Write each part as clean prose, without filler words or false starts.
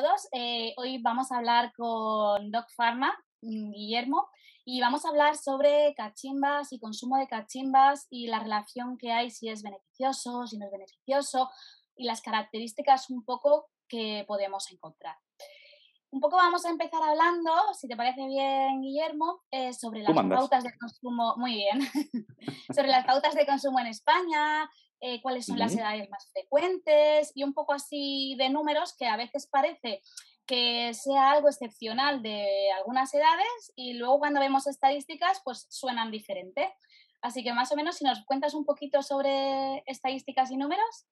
todos. Hoy vamos a hablar con Doc Pharma, Guillermo, y vamos a hablar sobre cachimbas y consumo de cachimbas y la relación que hay, si es beneficioso, si no es beneficioso, y las características un poco que podemos encontrar. Un poco vamos a empezar hablando, si te parece bien, Guillermo, sobre Tú las mandas. pautas de consumo, muy bien, sobre las pautas de consumo en España, cuáles son las Ujú. edades más frecuentes y un poco así de números que a veces parece que sea algo excepcional de algunas edades y luego cuando vemos estadísticas pues suenan diferente. Así que más o menos si nos cuentas un poquito sobre estadísticas y números.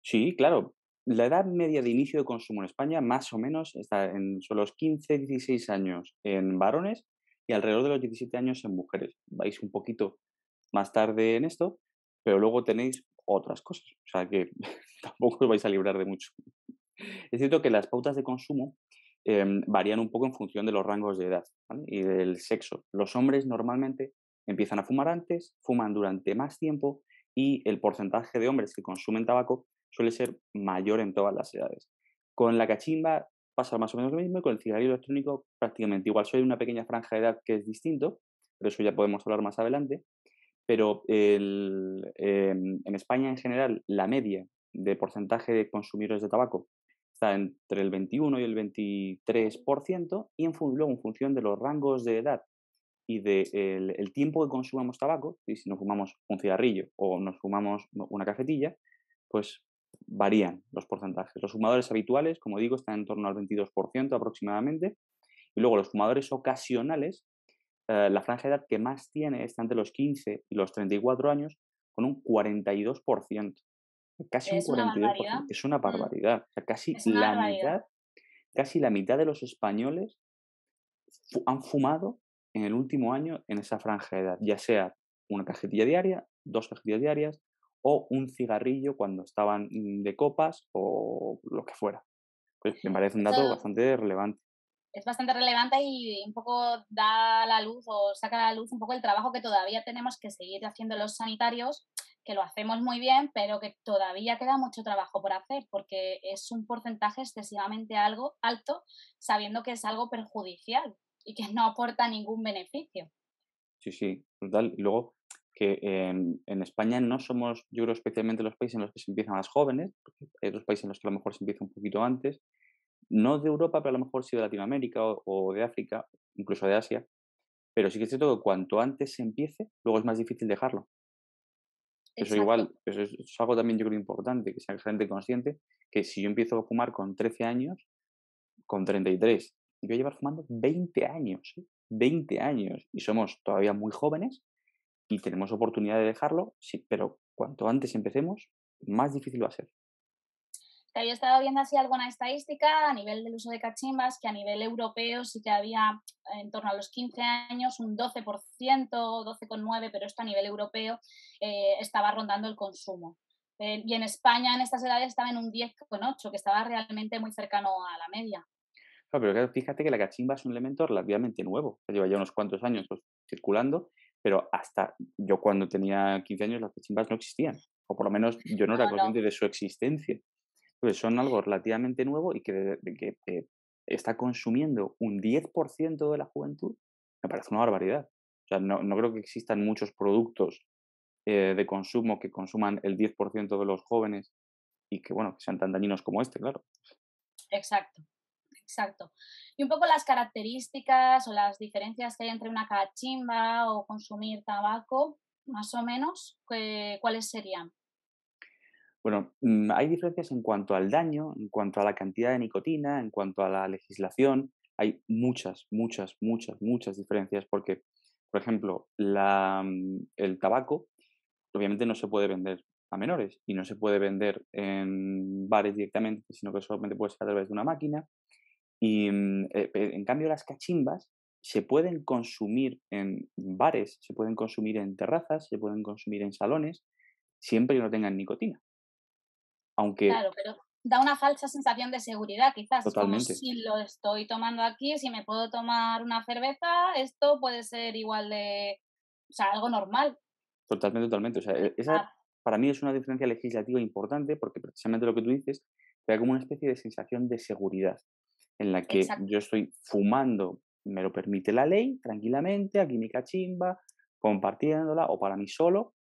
Sí, claro. La edad media de inicio de consumo en España, más o menos, son los 15, 16 años en varones y alrededor de los 17 años en mujeres. Vais un poquito más tarde en esto, pero luego tenéis otras cosas. O sea que tampoco os vais a librar de mucho. Es cierto que las pautas de consumo varían un poco en función de los rangos de edad, ¿vale? Y del sexo. Los hombres normalmente empiezan a fumar antes, fuman durante más tiempo y el porcentaje de hombres que consumen tabaco suele ser mayor en todas las edades. Con la cachimba pasa más o menos lo mismo y con el cigarrillo electrónico prácticamente igual. Soy una pequeña franja de edad que es distinto, pero eso ya podemos hablar más adelante. Pero en España en general la media de porcentaje de consumidores de tabaco está entre el 21 y el 23% y luego en función de los rangos de edad y del el tiempo que consumamos tabaco, y si nos fumamos un cigarrillo o nos fumamos una cajetilla, pues varían los porcentajes. Los fumadores habituales, como digo, están en torno al 22% aproximadamente, y luego los fumadores ocasionales, la franja de edad que más tiene está entre los 15 y los 34 años, con un 42%. Casi un Es una barbaridad. 42%. Es una Mm, barbaridad. O sea, es una barbaridad. casi la mitad de los españoles han fumado en el último año en esa franja de edad, ya sea una cajetilla diaria, 2 cajetillas diarias o un cigarrillo cuando estaban de copas o lo que fuera. Pues me parece un dato Eso bastante relevante. es bastante relevante y un poco da a la luz o saca a la luz un poco el trabajo que todavía tenemos que seguir haciendo los sanitarios, que lo hacemos muy bien, pero que todavía queda mucho trabajo por hacer, porque es un porcentaje excesivamente algo alto, sabiendo que es algo perjudicial y que no aporta ningún beneficio. Sí, sí, total. Y luego que en España no somos, yo creo, especialmente los países en los que se empieza más jóvenes, porque hay otros países en los que a lo mejor se empieza un poquito antes, no de Europa, pero a lo mejor sí de Latinoamérica o de África, incluso de Asia, pero sí que es cierto que cuanto antes se empiece, luego es más difícil dejarlo. Eso Exacto. igual, eso es algo también yo creo importante, que sea gente consciente, que si yo empiezo a fumar con 13 años, con 33, y voy a llevar fumando 20 años, ¿eh? 20 años, y somos todavía muy jóvenes y tenemos oportunidad de dejarlo, sí, pero cuanto antes empecemos, más difícil va a ser. Que había estado viendo así alguna estadística a nivel del uso de cachimbas, que a nivel europeo sí que había en torno a los 15 años un 12%, 12,9%, pero esto a nivel europeo estaba rondando el consumo. Y en España en estas edades estaba en un 10,8%, que estaba realmente muy cercano a la media. Claro, pero claro, fíjate que la cachimba es un elemento relativamente nuevo, lleva ya unos cuantos años pues, circulando, pero hasta yo cuando tenía 15 años las cachimbas no existían, o por lo menos yo no era No, no, consciente de su existencia. Pues son algo relativamente nuevo y que, de que está consumiendo un 10% de la juventud, me parece una barbaridad. O sea, no creo que existan muchos productos de consumo que consuman el 10% de los jóvenes y que, bueno, que sean tan dañinos como este, claro. exacto. Exacto. Y un poco las características o las diferencias que hay entre una cachimba o consumir tabaco, más o menos, ¿cuáles serían? Bueno, hay diferencias en cuanto al daño, en cuanto a la cantidad de nicotina, en cuanto a la legislación. Hay muchas, muchas, muchas, muchas diferencias porque, por ejemplo, el tabaco obviamente no se puede vender a menores y no se puede vender en bares directamente, sino que solamente puede ser a través de una máquina. Y en cambio las cachimbas se pueden consumir en bares, se pueden consumir en terrazas, se pueden consumir en salones, siempre que no tengan nicotina. Aunque Claro, pero da una falsa sensación de seguridad, quizás. Es como totalmente, si lo estoy tomando aquí, si me puedo tomar una cerveza, esto puede ser igual de, o sea, algo normal. totalmente, totalmente. O sea, esa Ah, para mí es una diferencia legislativa importante porque precisamente lo que tú dices, te da como una especie de sensación de seguridad en la que Exacto. yo estoy fumando, me lo permite la ley, tranquilamente, aquí mi cachimba, compartiéndola o para mí solo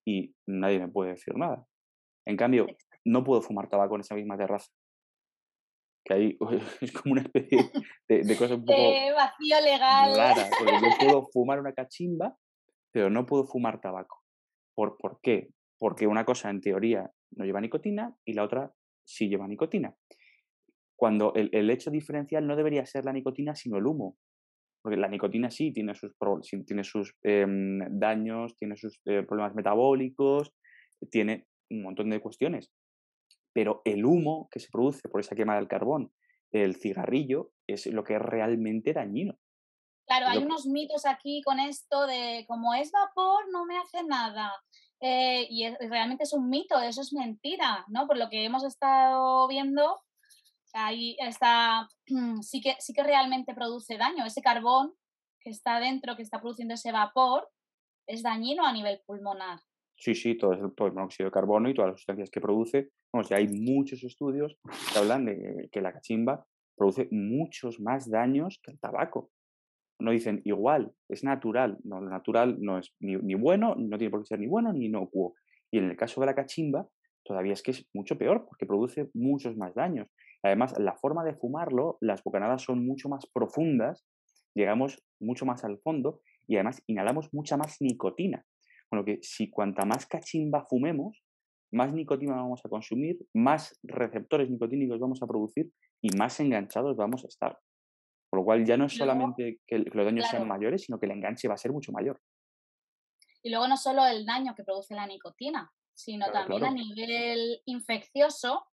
y nadie me puede decir nada. En cambio, Exacto. no puedo fumar tabaco en esa misma terraza, que ahí es como una especie de cosa un poco Vacío legal. rara, porque yo puedo fumar una cachimba, pero no puedo fumar tabaco. ¿Por qué? Porque una cosa en teoría no lleva nicotina y la otra sí lleva nicotina. Cuando el hecho diferencial no debería ser la nicotina, sino el humo. Porque la nicotina sí tiene sí tiene sus daños, tiene sus problemas metabólicos, tiene un montón de cuestiones. Pero el humo que se produce por esa quema del carbón, el cigarrillo, es lo que es realmente dañino. Claro, Es hay lo que unos mitos aquí con esto de como es vapor, no me hace nada. Realmente es un mito, eso es mentira, ¿no? Por lo que hemos estado viendo, ahí está, sí que realmente produce daño. Ese carbón que está dentro, que está produciendo ese vapor, es dañino a nivel pulmonar. sí, sí, todo el monóxido de carbono y todas las sustancias que produce. Vamos, ya hay muchos estudios que hablan de que la cachimba produce muchos más daños que el tabaco. No dicen igual, es natural. No, lo natural no es ni bueno, no tiene por qué ser ni bueno ni inocuo. Y en el caso de la cachimba, todavía es que es mucho peor porque produce muchos más daños. Además, la forma de fumarlo, las bocanadas son mucho más profundas, llegamos mucho más al fondo y además inhalamos mucha más nicotina. Con lo que si cuanta más cachimba fumemos, más nicotina vamos a consumir, más receptores nicotínicos vamos a producir y más enganchados vamos a estar. Por lo cual ya no es Y luego, solamente que los daños sean claro, mayores, sino que el enganche va a ser mucho mayor. y luego no solo el daño que produce la nicotina, sino Claro, también a claro. nivel infeccioso,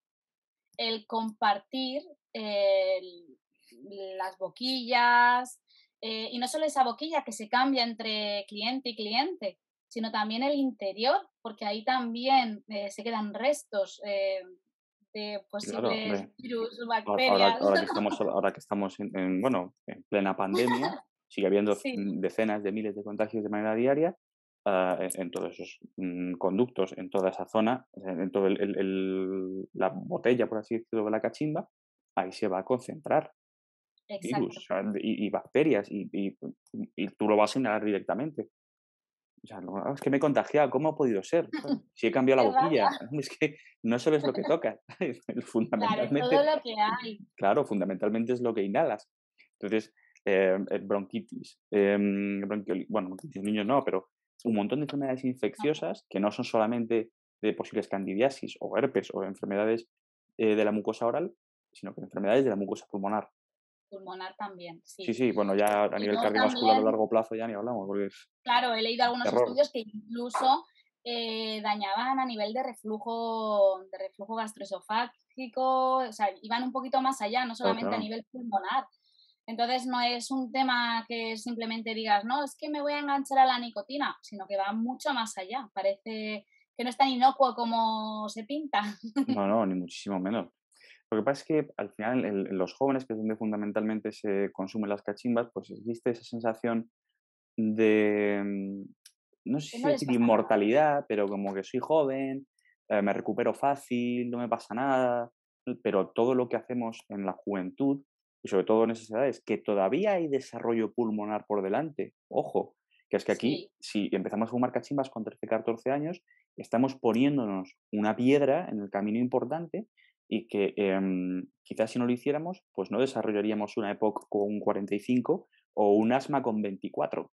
el compartir el- las boquillas, y no solo esa boquilla que se cambia entre cliente y cliente, sino también el interior, porque ahí también se quedan restos de Claro, posibles hombre. virus o Ahora, bacterias. ahora que estamos bueno, en plena pandemia, sigue habiendo Sí, decenas de miles de contagios de manera diaria, en todos esos conductos, en toda esa zona, o sea, en todo la botella, por así decirlo, de la cachimba, ahí se va a concentrar virus, exacto. o sea, y bacterias, y tú lo vas a inhalar directamente. O sea, no, es que me he contagiado, ¿cómo ha podido ser? ¿Sabes? Si he cambiado la Qué boquilla. rabia. Es que no solo es lo que tocas, ¿sabes? Claro, es todo Fundamentalmente, lo que hay. claro, fundamentalmente es lo que inhalas. Entonces, bronquitis, bueno, bronquitis en niños no, pero un montón de enfermedades infecciosas que no son solamente de posibles candidiasis o herpes o enfermedades de la mucosa oral, sino que enfermedades de la mucosa pulmonar. Pulmonar también, Sí, sí. sí, bueno, ya a Y nivel luego cardiovascular a también, largo plazo ya ni hablamos, porque es claro, he leído algunos terror. estudios que incluso dañaban a nivel de reflujo gastroesofágico, o sea, iban un poquito más allá, no Claro, solamente a claro. nivel pulmonar. Entonces no es un tema que simplemente digas, no, es que me voy a enganchar a la nicotina, sino que va mucho más allá. Parece que no es tan inocuo como se pinta. No, no, ni muchísimo menos. Lo que pasa es que al final en los jóvenes, que es donde fundamentalmente se consumen las cachimbas, pues existe esa sensación de, no sé Que si no les decir pasa nada. inmortalidad, pero como que soy joven, me recupero fácil, no me pasa nada, pero todo lo que hacemos en la juventud y sobre todo en esas edades, que todavía hay desarrollo pulmonar por delante, ojo, que es que aquí, Sí, si empezamos a fumar cachimbas con 13 14 años, estamos poniéndonos una piedra en el camino importante y que quizás si no lo hiciéramos, pues no desarrollaríamos una EPOC con 45 o un asma con 24.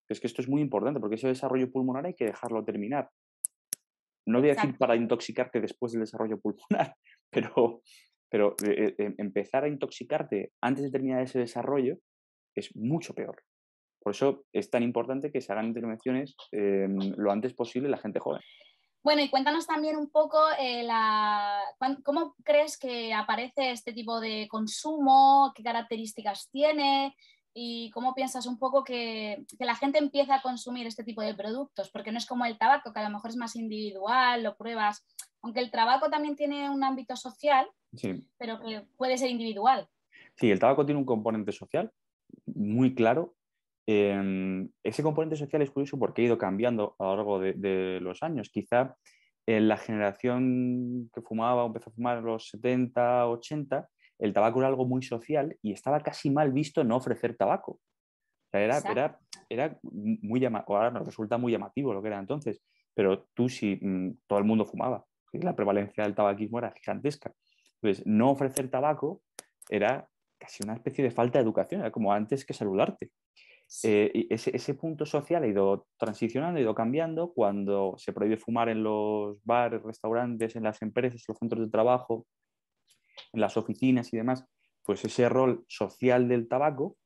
Es que esto es muy importante porque ese desarrollo pulmonar hay que dejarlo terminar. No voy a decir exacto. para intoxicarte después del desarrollo pulmonar, pero, pero empezar a intoxicarte antes de terminar ese desarrollo es mucho peor. Por eso es tan importante que se hagan intervenciones lo antes posible la gente joven. Bueno, y cuéntanos también un poco cómo crees que aparece este tipo de consumo, qué características tiene y cómo piensas un poco que la gente empieza a consumir este tipo de productos, porque no es como el tabaco, que a lo mejor es más individual, lo pruebas, aunque el tabaco también tiene un ámbito social, Sí. pero que puede ser individual. Sí, el tabaco tiene un componente social muy claro. Ese componente social es curioso porque ha ido cambiando a lo largo de los años. Quizá en la generación que fumaba o empezó a fumar en los 70, 80, el tabaco era algo muy social y estaba casi mal visto no ofrecer tabaco. O sea, Exacto. era muy llamativo, ahora nos resulta muy llamativo lo que era entonces, pero tú sí, todo el mundo fumaba, la prevalencia del tabaquismo era gigantesca. Entonces, no ofrecer tabaco era casi una especie de falta de educación, era como antes que saludarte. Sí, Y ese punto social ha ido transicionando, ha ido cambiando cuando se prohíbe fumar en los bares, restaurantes, en las empresas, en los centros de trabajo, en las oficinas y demás, pues ese rol social del tabaco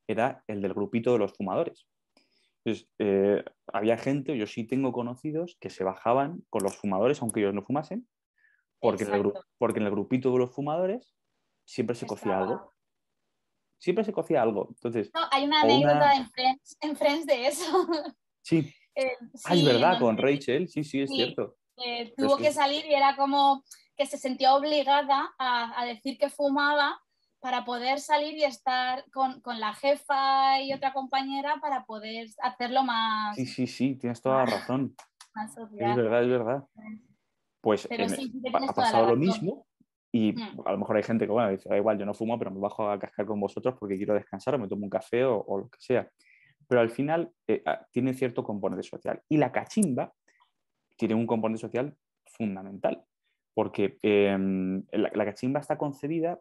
era el del grupito de los fumadores. Entonces, había gente, yo sí tengo conocidos, que se bajaban con los fumadores, aunque ellos no fumasen, exacto. porque en el grupito de los fumadores siempre se cocía Estaba... algo. Siempre se cocía algo. Entonces, No, hay una o una... anécdota en Friends de eso. Sí, es Sí, en verdad, donde con Rachel, sí, sí, es sí, cierto. tuvo que salir y era como que se sentía obligada a decir que fumaba para poder salir y estar con la jefa y otra compañera para poder hacerlo Sí, más, sí, sí, tienes toda la más, razón. más Es social. verdad, es verdad. Pues Pero sí, sí que tienes ha toda la pasado lo razón. mismo y Mm, a lo mejor hay gente que, bueno, dice, da igual, yo no fumo, pero me bajo a cascar con vosotros porque quiero descansar o me tomo un café o lo que sea. Pero al final tiene cierto componente social. Y la cachimba tiene un componente social fundamental, porque la cachimba está concebida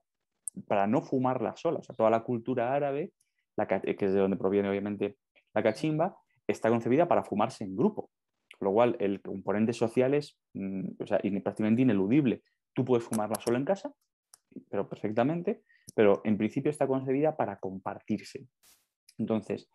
para no fumarla sola. O sea, toda la cultura árabe, que es de donde proviene obviamente la cachimba, está concebida para fumarse en grupo. Con lo cual, el componente social es o sea, prácticamente ineludible. Tú puedes fumarla solo en casa, pero perfectamente, pero en principio está concebida para compartirse. Entonces,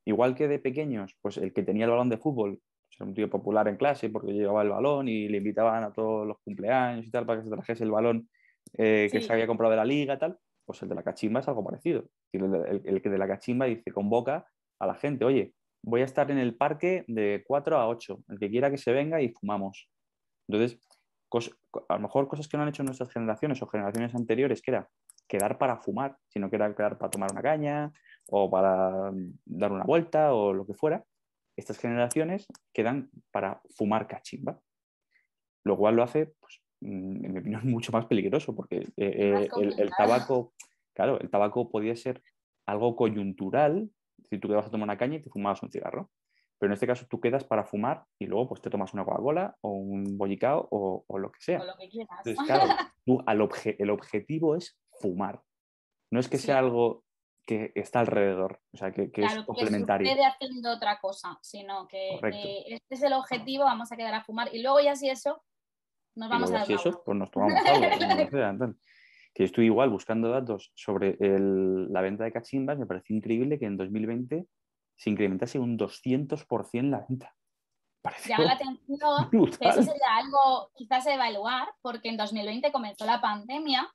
igual que de pequeños, pues el que tenía el balón de fútbol pues era un tío popular en clase porque llevaba el balón y le invitaban a todos los cumpleaños y tal para que se trajese el balón que se sí, había comprado de la liga y tal, pues el de la cachimba es algo parecido. El que de la cachimba dice, convoca a la gente, oye, voy a estar en el parque de 4 a 8, el que quiera que se venga y fumamos. Entonces, a lo mejor cosas que no han hecho nuestras generaciones o generaciones anteriores, que era quedar para fumar, sino que era quedar para tomar una caña o para dar una vuelta o lo que fuera, estas generaciones quedan para fumar cachimba, lo cual lo hace, pues, en mi opinión, mucho más peligroso, porque más el complicado. tabaco, claro, el tabaco podía ser algo coyuntural, si tú te vas a tomar una caña y te fumabas un cigarro. Pero en este caso tú quedas para fumar y luego pues te tomas una Coca-Cola o un bollicao o lo que O sea. lo que quieras. Entonces, claro, el objetivo es fumar. No es que sea Sí, algo que está alrededor, o sea, que es claro, que complementario. sucede haciendo otra cosa, sino que Correcto. este es el objetivo, vamos a quedar a fumar y luego ya si eso, nos Y vamos luego a ya dar si una eso, vuelta. pues nos tomamos algo o lo que sea. Tal. Que estoy igual buscando datos sobre la venta de cachimbas, me pareció increíble que en 2020 se incrementase un 200% la venta. Llama la Pareció atención que eso brutal. sería algo quizás a evaluar, porque en 2020 comenzó la pandemia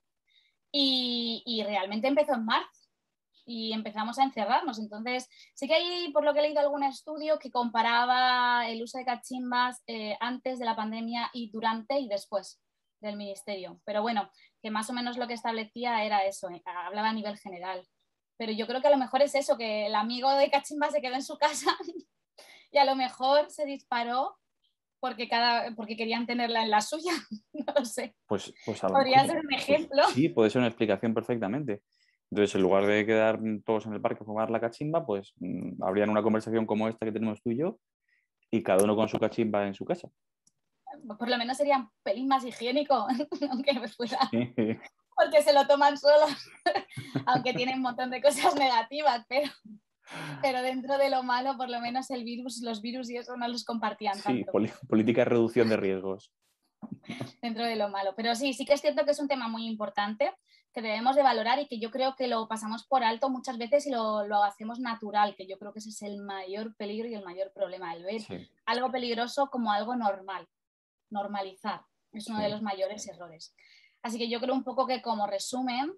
y realmente empezó en marzo y empezamos a encerrarnos. Entonces, sí que hay, por lo que he leído, algún estudio que comparaba el uso de cachimbas antes de la pandemia y durante y después del ministerio. Pero bueno, que más o menos lo que establecía era eso, hablaba a nivel general. Pero yo creo que a lo mejor es eso, que el amigo de cachimba se quedó en su casa y a lo mejor se disparó porque querían tenerla en la suya. No lo sé. Pues a lo mejor Podría ser un pues ejemplo. sí, puede ser una explicación perfectamente. Entonces, en lugar de quedar todos en el parque a fumar la cachimba, pues habrían una conversación como esta que tenemos tú y yo, y cada uno con su cachimba en su casa. Por lo menos sería un pelín más higiénico, aunque fuera Sí. porque se lo toman solos, aunque tienen un montón de cosas negativas, pero dentro de lo malo, por lo menos el virus, los virus y eso no los compartían Sí, tanto política de reducción de riesgos. dentro de lo malo. Pero sí, sí que es cierto que es un tema muy importante que debemos de valorar y que yo creo que lo pasamos por alto muchas veces y lo hacemos natural, que yo creo que ese es el mayor peligro y el mayor problema, el ver Sí, algo peligroso como algo normal, normalizar, es uno de sí. los mayores errores. Así que yo creo un poco que como resumen,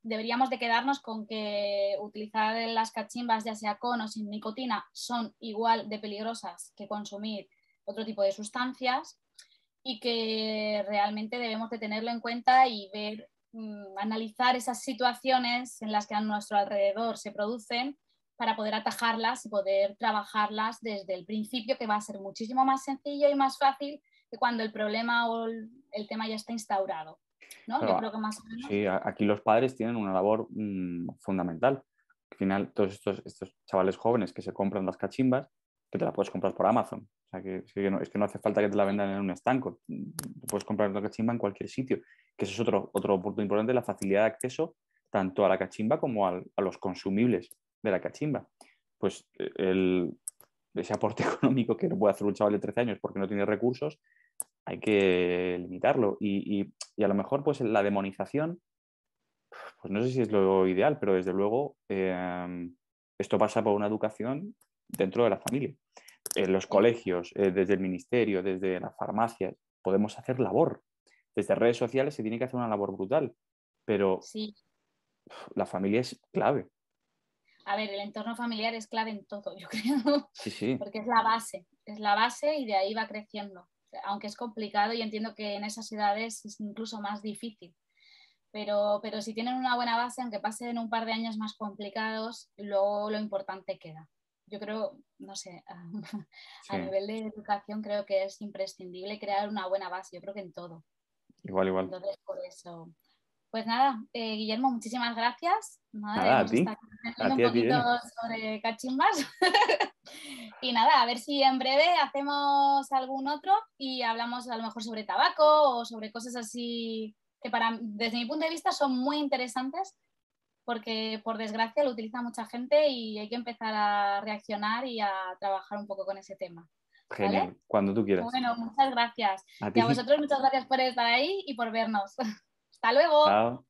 deberíamos de quedarnos con que utilizar las cachimbas, ya sea con o sin nicotina, son igual de peligrosas que consumir otro tipo de sustancias y que realmente debemos de tenerlo en cuenta y ver, analizar esas situaciones en las que a nuestro alrededor se producen para poder atajarlas y poder trabajarlas desde el principio, que va a ser muchísimo más sencillo y más fácil que cuando el problema o el tema ya está instaurado, ¿no? Yo Claro, creo que más o menos. sí, aquí los padres tienen una labor fundamental. Al final, todos estos chavales jóvenes que se compran las cachimbas, que te las puedes comprar por Amazon. O sea, es que no hace falta que te la vendan en un estanco. Tú puedes comprar la cachimba en cualquier sitio. Que eso es otro punto importante, la facilidad de acceso tanto a la cachimba como a los consumibles de la cachimba. Pues ese aporte económico que no puede hacer un chaval de 13 años porque no tiene recursos, hay que limitarlo. Y a lo mejor pues la demonización, pues no sé si es lo ideal, pero desde luego esto pasa por una educación dentro de la familia. En los colegios, desde el ministerio, desde las farmacias, podemos hacer labor. Desde redes sociales se tiene que hacer una labor brutal, pero Sí, la familia es clave. a ver, el entorno familiar es clave en todo, yo creo, Sí, sí, porque es la base y de ahí va creciendo. Aunque es complicado y entiendo que en esas edades es incluso más difícil. Pero si tienen una buena base, aunque pasen un par de años más complicados, luego lo importante queda. Yo creo, no sé, sí, a nivel de educación creo que es imprescindible crear una buena base, yo creo que en todo. igual, igual. Entonces, por eso. Pues nada, Guillermo, muchísimas gracias. Nada, Nada, hemos estado a aprendiendo un ti, poquito Jenny. sobre cachimbas. Y nada, a ver si en breve hacemos algún otro y hablamos a lo mejor sobre tabaco o sobre cosas así que desde mi punto de vista son muy interesantes porque por desgracia lo utiliza mucha gente y hay que empezar a reaccionar y a trabajar un poco con ese tema. ¿Vale? Genial, cuando tú quieras. Bueno, muchas gracias. A Y ti, a vosotros muchas gracias por estar ahí y por vernos. Hasta luego. chao.